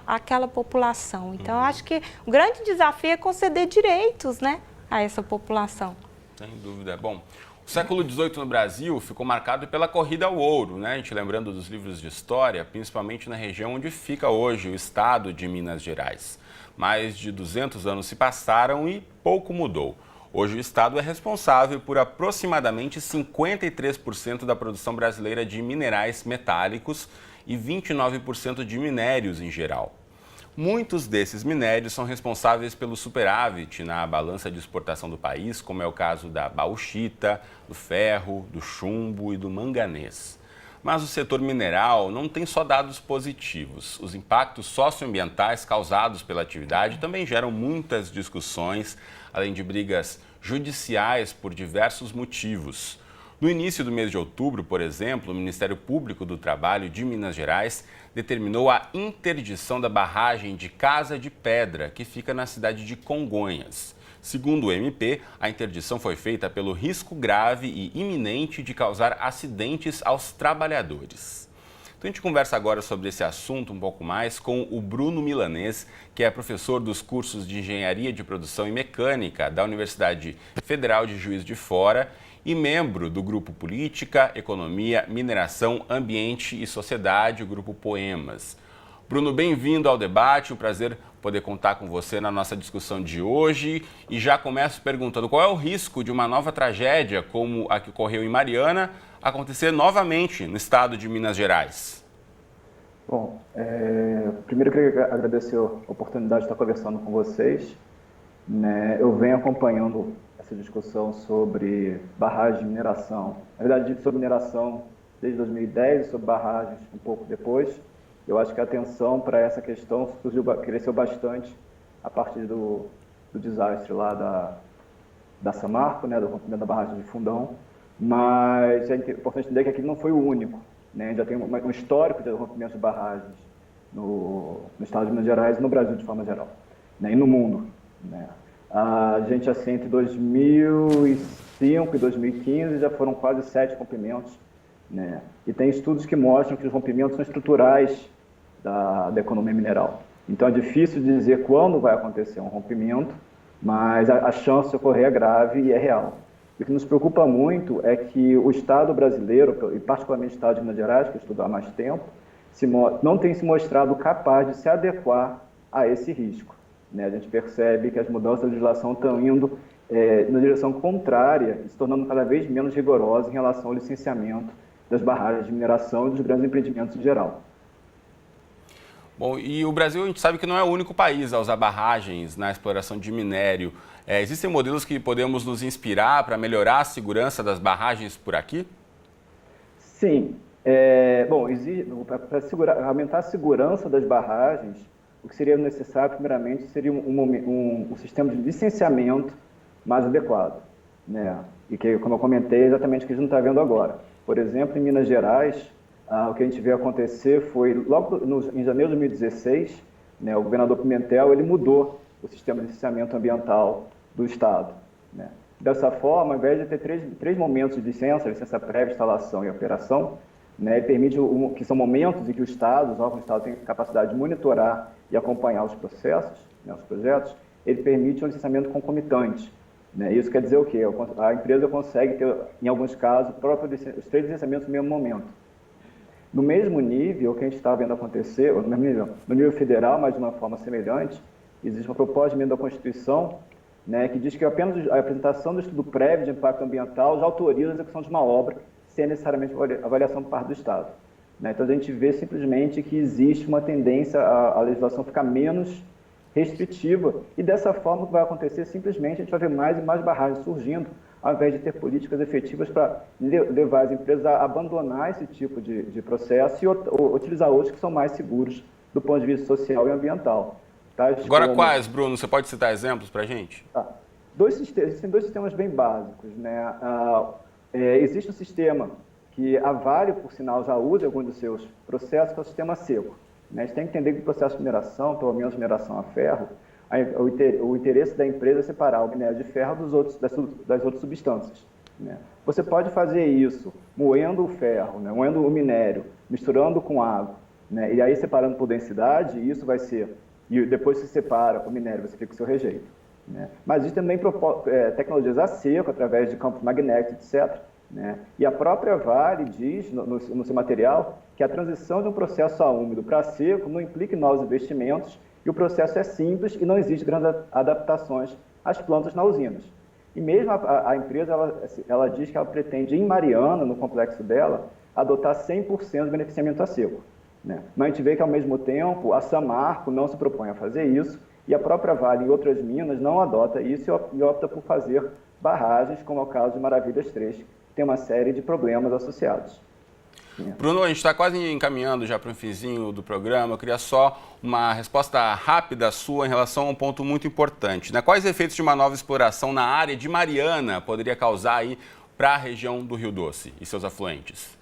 àquela população. Então, eu acho que o grande desafio é conceder direitos, né, a essa população. Sem dúvida. Bom, O século XVIII no Brasil ficou marcado pela corrida ao ouro, né? A gente lembrando dos livros de história, principalmente na região onde fica hoje o estado de Minas Gerais. Mais de 200 anos se passaram e pouco mudou. Hoje o estado é responsável por aproximadamente 53% da produção brasileira de minerais metálicos e 29% de minérios em geral. Muitos desses minérios são responsáveis pelo superávit na balança de exportação do país, como é o caso da bauxita, do ferro, do chumbo e do manganês. Mas o setor mineral não tem só dados positivos. Os impactos socioambientais causados pela atividade também geram muitas discussões, além de brigas judiciais por diversos motivos. No início do mês de outubro, por exemplo, o Ministério Público do Trabalho de Minas Gerais determinou a interdição da barragem de Casa de Pedra, que fica na cidade de Congonhas. Segundo o MP, a interdição foi feita pelo risco grave e iminente de causar acidentes aos trabalhadores. Então a gente conversa agora sobre esse assunto um pouco mais com o Bruno Milanês, que é professor dos cursos de Engenharia de Produção e Mecânica da Universidade Federal de Juiz de Fora e membro do Grupo Política, Economia, Mineração, Ambiente e Sociedade, o Grupo Poemas. Bruno, bem-vindo ao debate, um prazer poder contar com você na nossa discussão de hoje. E já começo perguntando qual é o risco de uma nova tragédia, como a que ocorreu em Mariana, acontecer novamente no estado de Minas Gerais? Bom, primeiro eu queria agradecer a oportunidade de estar conversando com vocês. Eu venho acompanhando essa discussão sobre barragem de mineração. Na verdade, sobre mineração desde 2010 e sobre barragens um pouco depois. Eu acho que a atenção para essa questão cresceu bastante a partir do desastre lá da Samarco, do rompimento da barragem de Fundão. Mas é importante entender que aquele não foi o único. Já tem um histórico de rompimento de barragens no estado de Minas Gerais e no Brasil de forma geral, e no mundo. A gente, assim, entre 2005 e 2015, já foram quase 7 rompimentos. E tem estudos que mostram que os rompimentos são estruturais da economia mineral. Então é difícil dizer quando vai acontecer um rompimento, mas a chance de ocorrer é grave e é real. O que nos preocupa muito é que o Estado brasileiro, e particularmente o Estado de Minas Gerais, que eu estudo há mais tempo, não tem se mostrado capaz de se adequar a esse risco. A gente percebe que as mudanças da legislação estão indo na direção contrária, se tornando cada vez menos rigorosas em relação ao licenciamento das barragens de mineração e dos grandes empreendimentos em geral. Bom, e o Brasil, a gente sabe que não é o único país a usar barragens na exploração de minério. Existem modelos que podemos nos inspirar para melhorar a segurança das barragens por aqui? Sim. Para aumentar a segurança das barragens, o que seria necessário, primeiramente, seria um sistema de licenciamento mais adequado. E que, como eu comentei, é exatamente o que a gente não está vendo agora. Por exemplo, em Minas Gerais, o que a gente vê acontecer foi, logo em janeiro de 2016, o governador Pimentel ele mudou o sistema de licenciamento ambiental do Estado. Dessa forma, ao invés de ter três momentos de licença prévia, instalação e operação, permite que são momentos em que o Estado, os órgãos do Estado têm capacidade de monitorar e acompanhar os processos, os projetos, ele permite um licenciamento concomitante. Isso quer dizer o quê? A empresa consegue ter, em alguns casos, os 3 licenciamentos no mesmo momento. No mesmo nível, o que a gente está vendo acontecer, no nível federal, mas de uma forma semelhante, existe uma proposta de emenda da Constituição que diz que apenas a apresentação do estudo prévio de impacto ambiental já autoriza a execução de uma obra, sem necessariamente avaliação por parte do Estado. Então a gente vê simplesmente que existe uma tendência a legislação ficar menos restritiva e dessa forma o que vai acontecer simplesmente a gente vai ver mais e mais barragens surgindo, ao invés de ter políticas efetivas para levar as empresas a abandonar esse tipo de processo e utilizar outros que são mais seguros do ponto de vista social e ambiental. Agora quais, Bruno? Você pode citar exemplos para a gente? Existem 2 sistemas bem básicos. Existe um sistema que a Vale, por sinal, já usa em alguns dos seus processos, que é o sistema seco. A gente tem que entender que o processo de mineração, pelo menos mineração a ferro, o interesse da empresa é separar o minério de ferro das outras substâncias. Você pode fazer isso moendo o ferro, moendo o minério, misturando com água, e aí separando por densidade, e isso vai ser... E depois que se separa o minério, você fica com o seu rejeito. né? Mas existem também tecnologias a seco, através de campos magnéticos, etc., né? E a própria Vale diz no seu material que a transição de um processo a úmido para seco não implica novos investimentos e o processo é simples e não existe grandes adaptações às plantas na usina. E mesmo a empresa, ela diz que ela pretende, em Mariana, no complexo dela, adotar 100% de beneficiamento a seco, né? Mas a gente vê que, ao mesmo tempo, a Samarco não se propõe a fazer isso e a própria Vale, em outras minas, não adota isso e opta por fazer barragens, como é o caso de Maravilhas 3, que tem uma série de problemas associados. Bruno, a gente está quase encaminhando já para o finzinho do programa. Eu queria só uma resposta rápida sua em relação a um ponto muito importante, né? Quais efeitos de uma nova exploração na área de Mariana poderia causar aí para a região do Rio Doce e seus afluentes?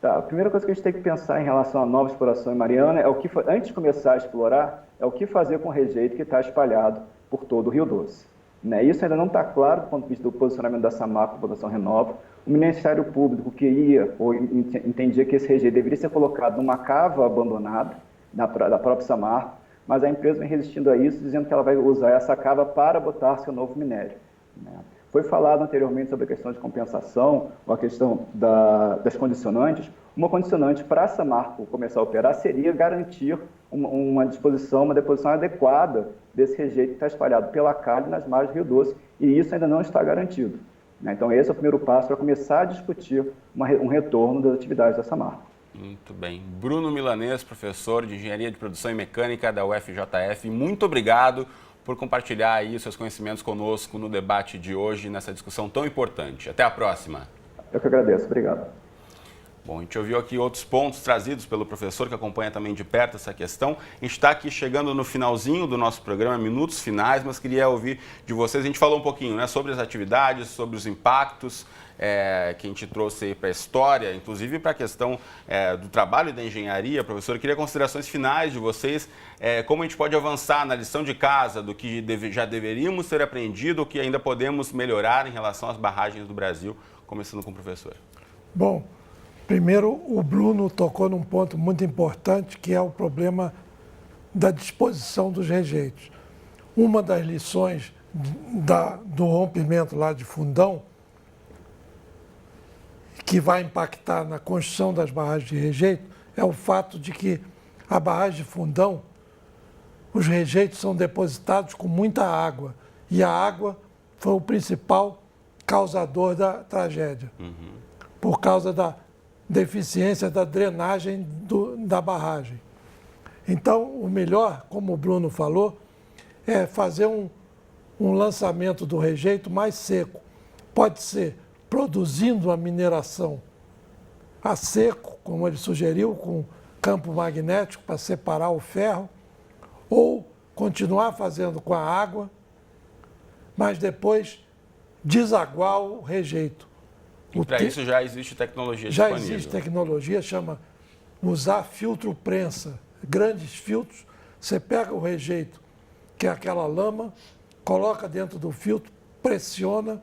Tá, a primeira coisa que a gente tem que pensar em relação à nova exploração em Mariana é antes de começar a explorar, é o que fazer com o rejeito que está espalhado por todo o Rio Doce, né? Isso ainda não está claro do ponto de vista do posicionamento da Samarco, Fundação Renova. O Ministério Público queria ou entendia que esse rejeito deveria ser colocado numa cava abandonada da própria Samarco, mas a empresa vem resistindo a isso, dizendo que ela vai usar essa cava para botar seu novo minério, né? Foi falado anteriormente sobre a questão de compensação, ou a questão das condicionantes. Uma condicionante para a Samarco começar a operar seria garantir uma deposição adequada desse rejeito que está espalhado pela calha nas margens do Rio Doce, e isso ainda não está garantido. Então, esse é o primeiro passo para começar a discutir um retorno das atividades da Samarco. Muito bem. Bruno Milanês, professor de Engenharia de Produção e Mecânica da UFJF, muito obrigado por compartilhar aí seus conhecimentos conosco no debate de hoje, nessa discussão tão importante. Até a próxima. Eu que agradeço. Obrigado. Bom, a gente ouviu aqui outros pontos trazidos pelo professor, que acompanha também de perto essa questão. A gente está aqui chegando no finalzinho do nosso programa, minutos finais, mas queria ouvir de vocês. A gente falou um pouquinho, né, sobre as atividades, sobre os impactos que a gente trouxe aí para a história, inclusive para a questão do trabalho e da engenharia. Professor, eu queria considerações finais de vocês, como a gente pode avançar na lição de casa do que já deveríamos ter aprendido, o que ainda podemos melhorar em relação às barragens do Brasil, começando com o professor. Bom, primeiro, o Bruno tocou num ponto muito importante, que é o problema da disposição dos rejeitos. Uma das lições do rompimento lá de Fundão, que vai impactar na construção das barragens de rejeito, é o fato de que a barragem de Fundão, os rejeitos são depositados com muita água, e a água foi o principal causador da tragédia, por causa da deficiência da drenagem da barragem. Então, o melhor, como o Bruno falou, é fazer um lançamento do rejeito mais seco. Pode ser produzindo a mineração a seco, como ele sugeriu, com campo magnético para separar o ferro, ou continuar fazendo com a água, mas depois desaguar o rejeito. E para isso já existe tecnologia disponível? Já existe tecnologia, chama usar filtro prensa, grandes filtros. Você pega o rejeito, que é aquela lama, coloca dentro do filtro, pressiona,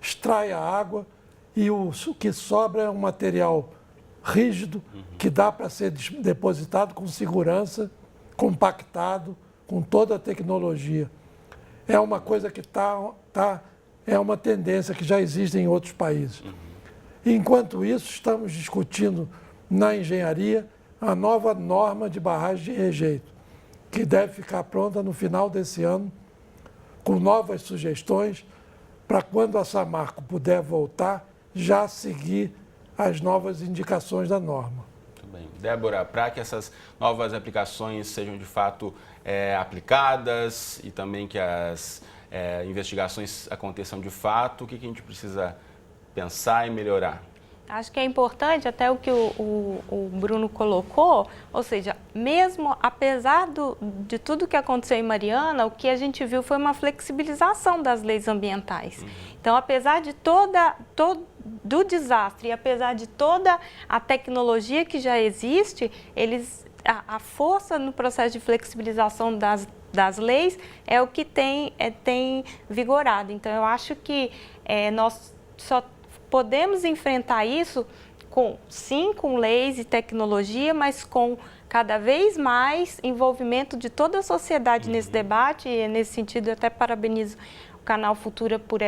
extrai a água e o que sobra é um material rígido que dá para ser depositado com segurança, compactado, com toda a tecnologia. É uma coisa que é uma tendência que já existe em outros países. Enquanto isso, estamos discutindo na engenharia a nova norma de barragem de rejeito, que deve ficar pronta no final desse ano, com novas sugestões, para quando a Samarco puder voltar, já seguir as novas indicações da norma. Muito bem. Débora, para que essas novas aplicações sejam de fato aplicadas e também que as investigações aconteçam de fato, o que a gente precisa pensar e melhorar? Acho que é importante, até o que o Bruno colocou, ou seja, mesmo apesar de tudo que aconteceu em Mariana, o que a gente viu foi uma flexibilização das leis ambientais. Então, apesar de do desastre e apesar de toda a tecnologia que já existe, a força no processo de flexibilização das leis é o que tem vigorado. Então, eu acho que nós só podemos enfrentar isso com leis e tecnologia, mas com cada vez mais envolvimento de toda a sociedade nesse debate, e nesse sentido eu até parabenizo o canal Futura por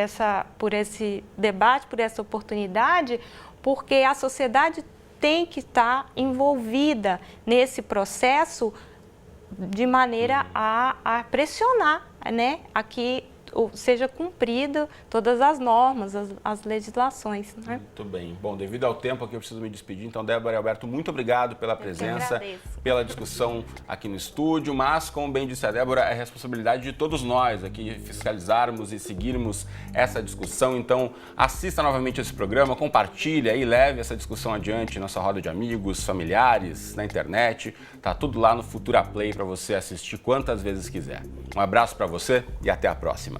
esse debate, por essa oportunidade, porque a sociedade tem que estar envolvida nesse processo de maneira a pressionar, né, a que seja cumprida todas as normas, as legislações. Né? Muito bem. Bom, devido ao tempo aqui eu preciso me despedir, então Débora e Alberto, muito obrigado pela presença, pela discussão aqui no estúdio, mas como bem disse a Débora, é responsabilidade de todos nós aqui fiscalizarmos e seguirmos essa discussão, então assista novamente esse programa, compartilhe e leve essa discussão adiante na sua roda de amigos, familiares, na internet, tá tudo lá no Futura Play para você assistir quantas vezes quiser. Um abraço para você e até a próxima.